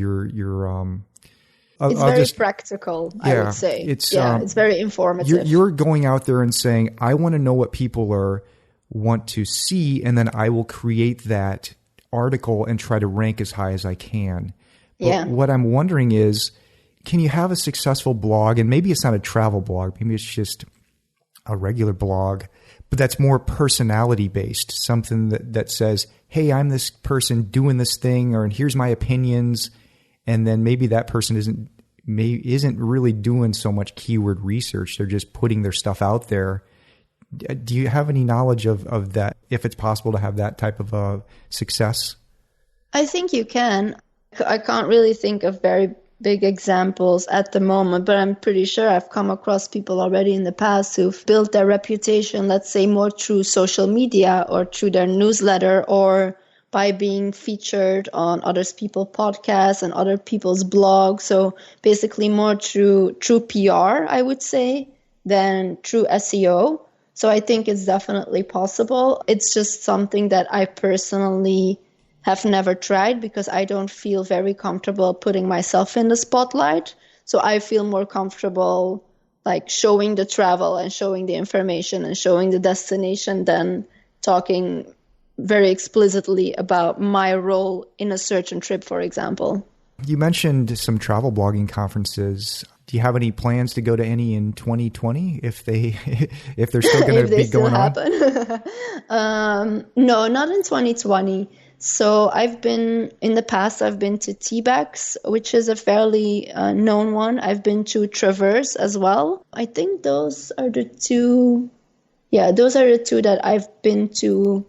It's very practical, I would say. It's very informative. You're going out there and saying, I want to know what people want to see, and then I will create that article and try to rank as high as I can. But what I'm wondering is, can you have a successful blog? And maybe it's not a travel blog. Maybe it's just a regular blog, but that's more personality based. Something that says, hey, I'm this person doing this thing, or here's my opinions. And then maybe that person isn't really doing so much keyword research. They're just putting their stuff out there. Do you have any knowledge of that, if it's possible to have that type of success? I think you can. I can't really think of very big examples at the moment, but I'm pretty sure I've come across people already in the past who've built their reputation, let's say, more through social media or through their newsletter, or by being featured on other people's podcasts and other people's blogs. So basically more through PR, I would say, than through SEO. So I think it's definitely possible. It's just something that I personally have never tried because I don't feel very comfortable putting myself in the spotlight. So I feel more comfortable like showing the travel and showing the information and showing the destination than talking very explicitly about my role in a certain trip, for example. You mentioned some travel blogging conferences. Do you have any plans to go to any in 2020 if they're still going to be going on? No, not in 2020. So I've been to TBEX, which is a fairly known one. I've been to Traverse as well. I think those are the two. Yeah, those are the two that I've been to.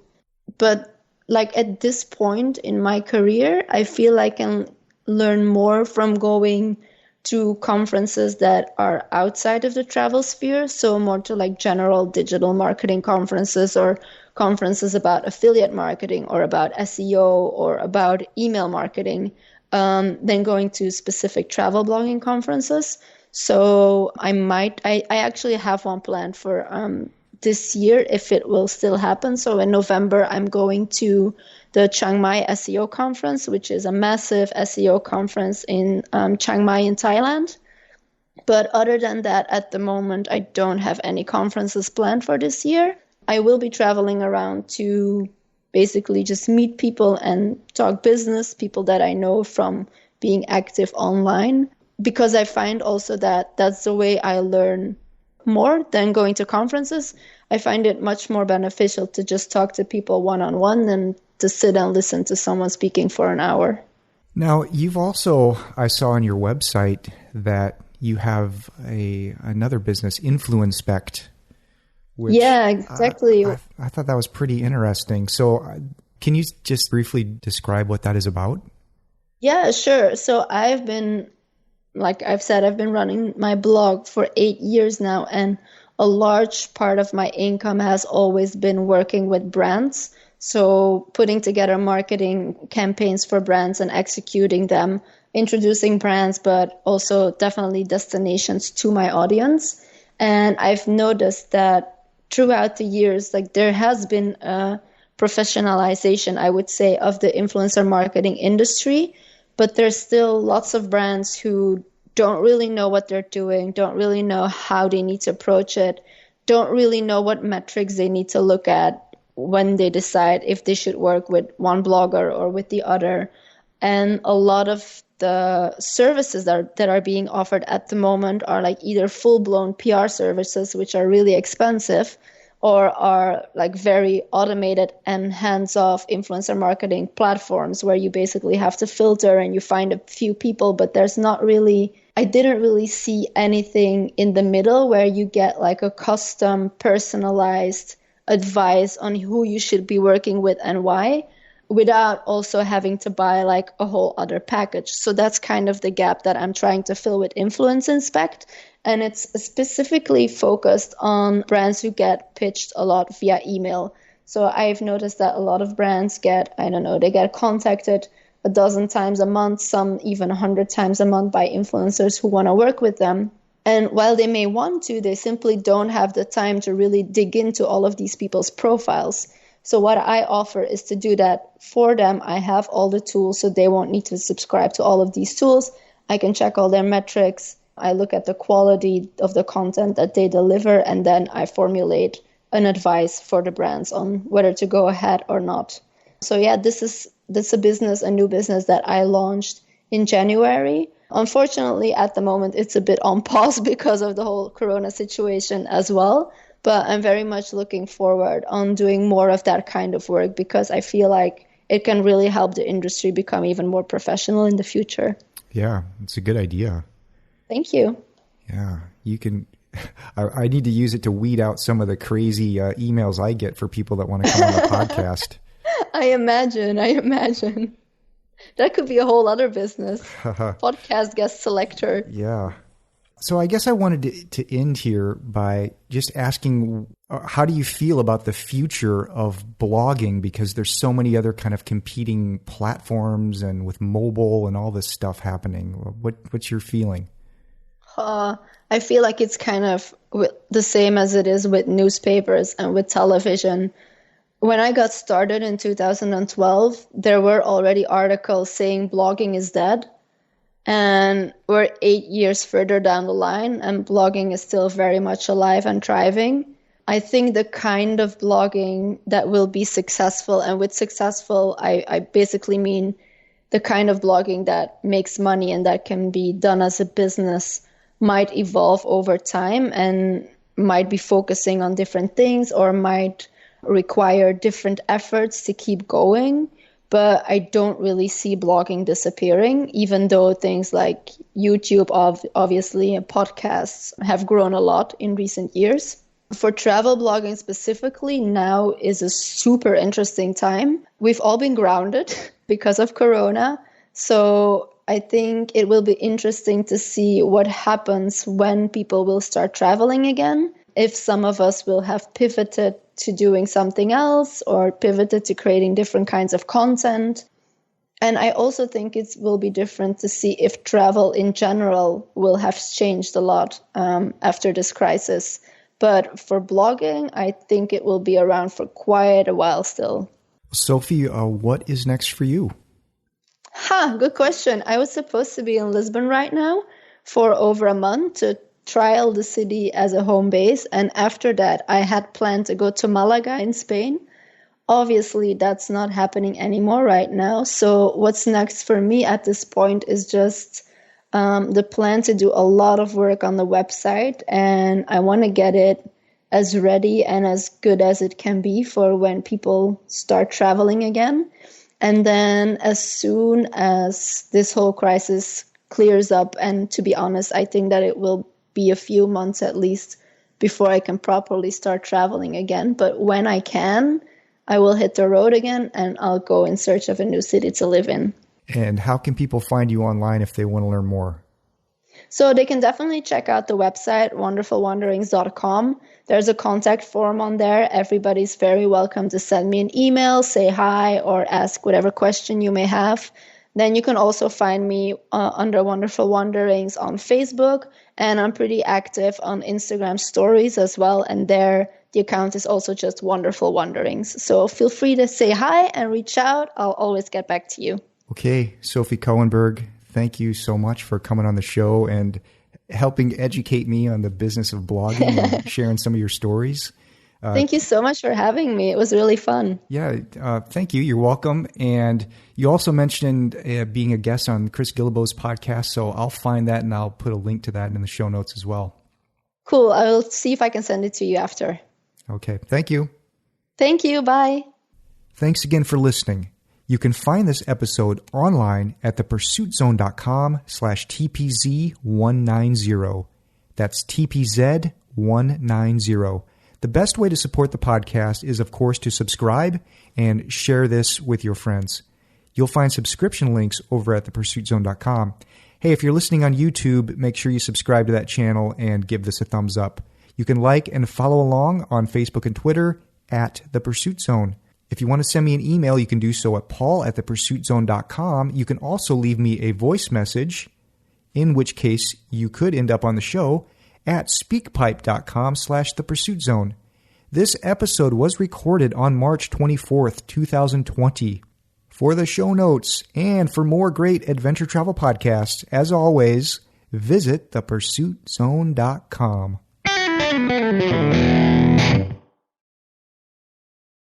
But like at this point in my career, I feel I can learn more from going to conferences that are outside of the travel sphere. So more to like general digital marketing conferences or conferences about affiliate marketing or about SEO or about email marketing, than going to specific travel blogging conferences. So I actually have one planned for this year, if it will still happen. So in November, I'm going to the Chiang Mai SEO conference, which is a massive SEO conference in Chiang Mai in Thailand. But other than that, at the moment, I don't have any conferences planned for this year. I will be traveling around to basically just meet people and talk business, people that I know from being active online, because I find also that that's the way I learn more than going to conferences. I find it much more beneficial to just talk to people one-on-one than to sit and listen to someone speaking for an hour. Now, you've also, I saw on your website that you have another business, InfluInspect. Yeah, exactly. I thought that was pretty interesting. So can you just briefly describe what that is about? Yeah, sure. So I've been running my blog for 8 years now, and a large part of my income has always been working with brands. So putting together marketing campaigns for brands and executing them, introducing brands, but also definitely destinations to my audience. And I've noticed that throughout the years, like there has been a professionalization, I would say, of the influencer marketing industry. But there's still lots of brands who don't really know what they're doing, don't really know how they need to approach it, don't really know what metrics they need to look at when they decide if they should work with one blogger or with the other. And a lot of the services that are being offered at the moment are like either full-blown PR services, which are really expensive, or are like very automated and hands-off influencer marketing platforms where you basically have to filter and you find a few people, but I didn't really see anything in the middle where you get like a custom personalized advice on who you should be working with and why, without also having to buy like a whole other package. So that's kind of the gap that I'm trying to fill with InfluInspect. And it's specifically focused on brands who get pitched a lot via email. So I've noticed that a lot of brands they get contacted a dozen times a month, some even 100 times a month by influencers who want to work with them. And while they may want to, they simply don't have the time to really dig into all of these people's profiles. So what I offer is to do that for them. I have all the tools, so they won't need to subscribe to all of these tools. I can check all their metrics. I look at the quality of the content that they deliver, and then I formulate an advice for the brands on whether to go ahead or not. So yeah, this is a new business that I launched in January. Unfortunately, at the moment, it's a bit on pause because of the whole Corona situation as well. But I'm very much looking forward on doing more of that kind of work because I feel like it can really help the industry become even more professional in the future. Yeah, it's a good idea. Thank you. Yeah, you can. I need to use it to weed out some of the crazy emails I get for people that want to come on the podcast. I imagine. That could be a whole other business. Podcast guest selector. Yeah. So I guess I wanted to end here by just asking, how do you feel about the future of blogging? Because there's so many other kind of competing platforms and with mobile and all this stuff happening. What's your feeling? I feel like it's kind of the same as it is with newspapers and with television. When I got started in 2012, there were already articles saying blogging is dead. And we're 8 years further down the line, and blogging is still very much alive and thriving. I think the kind of blogging that will be successful, and with successful, I basically mean the kind of blogging that makes money and that can be done as a business, might evolve over time and might be focusing on different things or might require different efforts to keep going. But I don't really see blogging disappearing, even though things like YouTube, obviously, and podcasts have grown a lot in recent years. For travel blogging specifically, now is a super interesting time. We've all been grounded because of Corona. So I think it will be interesting to see what happens when people will start traveling again. If some of us will have pivoted to doing something else or pivoted to creating different kinds of content. And I also think it will be different to see if travel in general will have changed a lot after this crisis. But for blogging, I think it will be around for quite a while still. Sofie, what is next for you? Good question. I was supposed to be in Lisbon right now for over a month to trial the city as a home base. And after that, I had planned to go to Malaga in Spain. Obviously, that's not happening anymore right now. So what's next for me at this point is just the plan to do a lot of work on the website. And I want to get it as ready and as good as it can be for when people start traveling again. And then as soon as this whole crisis clears up, and to be honest, I think that it will be a few months at least before I can properly start traveling again. But when I can, I will hit the road again and I'll go in search of a new city to live in. And how can people find you online if they want to learn more? So they can definitely check out the website, wonderfulwanderings.com. There's a contact form on there. Everybody's very welcome to send me an email, say hi, or ask whatever question you may have. Then you can also find me under Wonderful Wanderings on Facebook, and I'm pretty active on Instagram stories as well. And there, the account is also just Wonderful Wanderings. So feel free to say hi and reach out. I'll always get back to you. Okay, Sofie Couwenbergh, thank you so much for coming on the show and helping educate me on the business of blogging and sharing some of your stories. Thank you so much for having me. It was really fun. Yeah, thank you. You're welcome. And you also mentioned being a guest on Chris Guillebeau's podcast, so I'll find that and I'll put a link to that in the show notes as well. Cool. I will see if I can send it to you after. Okay. Thank you. Thank you. Bye. Thanks again for listening. You can find this episode online at thepursuitzone.com/TPZ190. That's TPZ190. The best way to support the podcast is, of course, to subscribe and share this with your friends. You'll find subscription links over at thepursuitzone.com. Hey, if you're listening on YouTube, make sure you subscribe to that channel and give this a thumbs up. You can like and follow along on Facebook and Twitter at The Pursuit Zone. If you want to send me an email, you can do so at paul@thepursuitzone.com. You can also leave me a voice message, in which case you could end up on the show, at speakpipe.com/thepursuitzone. This episode was recorded on March 24th, 2020. For the show notes and for more great adventure travel podcasts, as always, visit thepursuitzone.com.